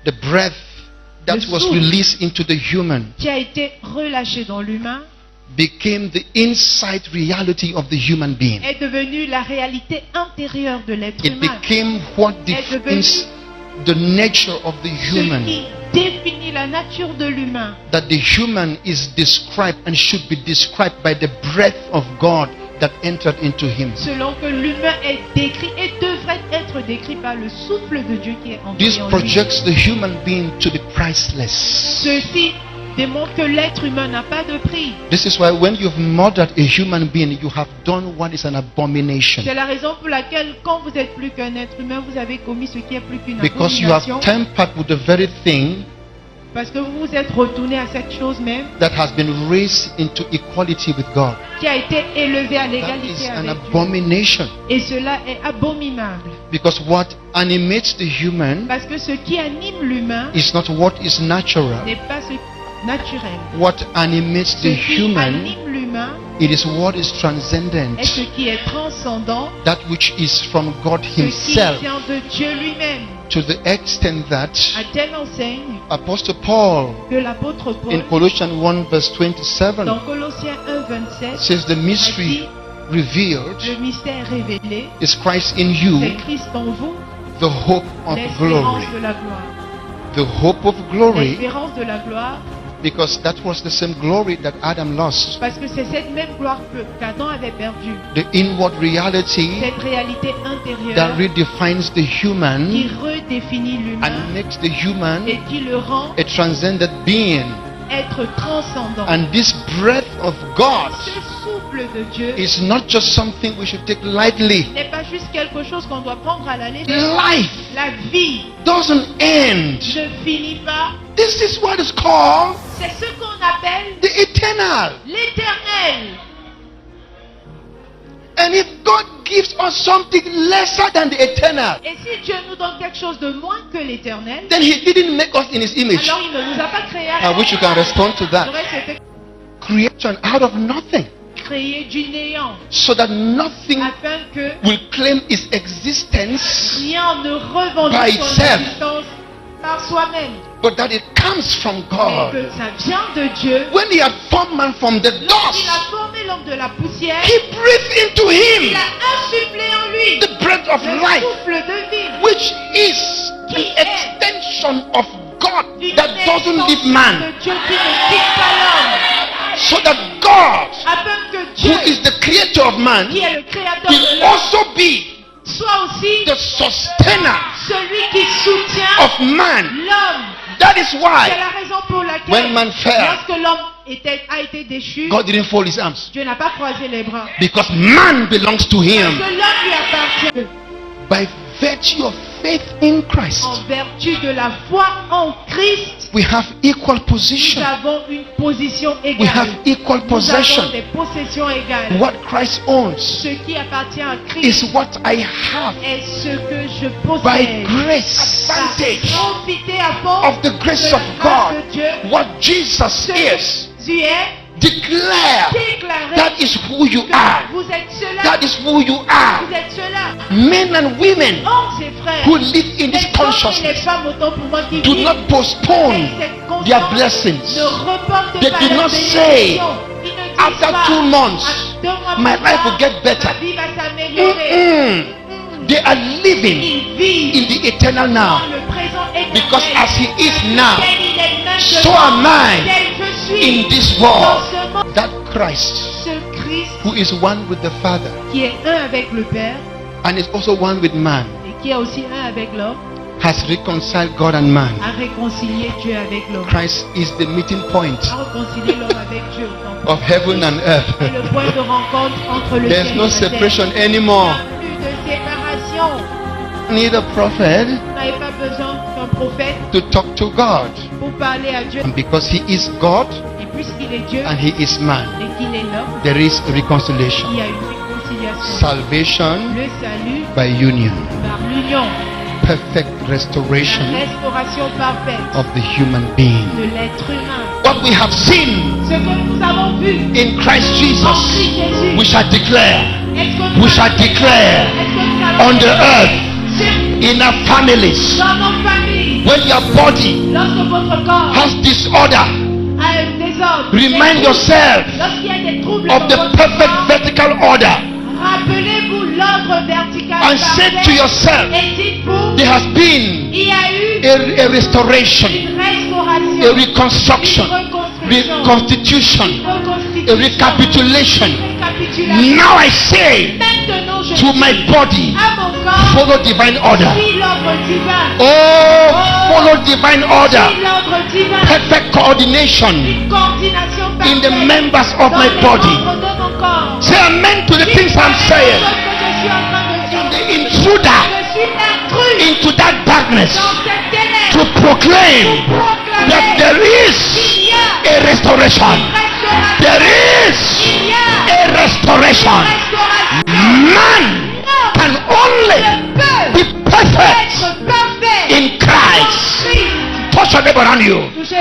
the breath that Le was souffle released into the human qui a été relâché dans l'humain became the inside reality of the human being. est devenu la réalité intérieure de l'être It humain. became what defines the nature of the Ce human. qui définit la nature de l'humain. That the human is described and should be described by the breath of God that entered into him. Selon que l'humain est décrit et devrait être décrit par le souffle de Dieu qui est This entré en lui. projects the human being to be priceless. Ceci démontre que l'être humain n'a pas de prix. This is why when you've murdered a human being, you have done what is an abomination. C'est la raison pour laquelle quand vous êtes plus qu'un être humain, vous avez commis ce qui est plus qu'une Because you have abomination. tampered with the very thing Parce que vous vous êtes retourné à cette chose même that has been raised into equality with God. qui a été élevée à That l'égalité is an avec Dieu. abomination. Et cela est abominable. Because what animates the human Parce que ce qui anime l'humain is not what is natural. n'est pas ce naturel. What animates Ce the qui human, anime l'humain it is what is transcendent. est ce qui est transcendant, That which is from God ce qui himself. vient de Dieu lui-même. To the extent that À telle enseigne Apostle Paul que l'apôtre in Paul, Colossians 1 verse 27 dans Colossiens 1, 27, says the a mystery dit, revealed le mystère révélé, is Christ in you, c'est Christ en vous, the hope of glory. l'espérance de la gloire. The hope of glory, L'espérance de la gloire, because that was the same glory that Adam lost. parce que c'est cette même gloire qu'Adam avait perdue. The inward reality Cette réalité that intérieure redefines the qui human redéfinit l'humain and makes the human et qui le rend a transcendent being. être transcendant. And this breath of God Ce souffle de Dieu is not just something we should take lightly. n'est pas juste quelque chose qu'on doit prendre à la légère. Life La vie doesn't end. ne finit pas. This is what is called C'est ce qu'on appelle the eternal. l'éternel. And if God gives us something lesser than the eternal, Et si Dieu nous donne quelque chose de moins que l'éternel, then He didn't make us in His image. alors il ne nous a pas créé à I wish you can respond to that. J'aurais souhaité Creation out of nothing, créer du néant so that nothing afin que will claim its existence, rien ne By revendique son itself. existence par soi-même, but that it comes from mais God. que ça vient de Dieu. When He had formed man from the Lorsqu'il dust, a formé l'homme de la poussière, He breathed into il him a insufflé en lui the breath of le life, souffle de vie, which is the extension of God une that doesn't leave extension man. de Dieu qui ne quitte pas l'homme, So that God, afin que who Dieu, is the creator of man, qui est le créateur will de l'homme, also be soit aussi the sustainer celui qui soutient of man. l'homme. That is C'est why la raison pour laquelle, when man fell, lorsque l'homme a été déchu, God didn't fold his arms, Dieu n'a pas croisé les bras. because man belongs to Parce him. que l'homme lui appartient. By virtue of faith in Christ, En vertu de la foi en Christ, we have equal nous position. avons une position We égale. have equal Nous possession. avons des possessions égales. What Christ owns Ce qui appartient à Christ is what I have est ce que je by possède. grace, advantage Profiter à fond of the grace de of la grâce God. de Dieu. What Jesus is, Tu es declare déclaré that is who you que are. vous êtes cela. That is who you are. Vous êtes cela. Men and women Hommes et frères, who live in les this hommes et les consciousness femmes autant pour moi qui do vivent not postpone avec cette conscience, their blessings. ne reportent They pas do leur not say, bénédiction. Ils ne disent after pas, 2 months, à 2 mois my plus life tard, will get better. ma vie va s'améliorer. They are living Ils vivent in the eternal dans now. le présent éternel. Because as He is now, Tel il est maintenant, so am I tel je suis in this dans world. ce monde. That Christ, Ce Christ who is one with the Father qui est un avec le Père and is also one with man, et qui est aussi un avec l'homme, has reconciled God and man. a réconcilié Dieu avec l'homme. Christ is the meeting point A réconcilié l'homme avec Dieu. Donc, of heaven and c'est earth. le point de rencontre entre le There's ciel no et la terre. separation Il anymore. n'y a plus de séparation. Need a prophet Vous n'avez pas besoin d'un prophète to talk to God. pour parler à Dieu. And because He is God Et puisqu'il est Dieu and He is man, et qu'il est l'homme, there is reconciliation. il y a une réconciliation. Salvation Le salut by union. par l'union, Perfect restoration la restauration parfaite of the human being. de l'être humain. What we have seen Ce que nous avons vu in Christ en Christ Jesus, Jésus, we shall declare est-ce que nous we shall declare est-ce que nous avons on the earth, sur- in our families, dans nos familles, When your body lorsque votre corps has disorder, a un désordre, remind yourself lorsqu'il y a des troubles of dans the votre perfect corps, vertical order rappelez-vous l'ordre vertical and say to parfait yourself, et dites-vous, there has been il y a eu a restoration, une a restauration, reconstruction, une reconstruction, reconstitution, une a reconstitution, recapitulation. récapitulation. Now I say Maintenant, je to dis my body, à mon corps, follow divine order. suis l'ordre divin. Oh, follow divine order. Suis l'ordre divin. Perfect coordination Une coordination in the parfaite members of dans my les body. membres de mon corps. Say amen to the things I'm saying. Que je suis en train de dire. The intruder Je suis intrus into that darkness dans cette ténèbre. to proclaim Proclamer that there is qu'il y a a restoration. restauration. There is Il y a a restoration. restauration. Man can only Je be peux perfect être parfait in en Christ. Christ. Touch your neighbor around you. Touchez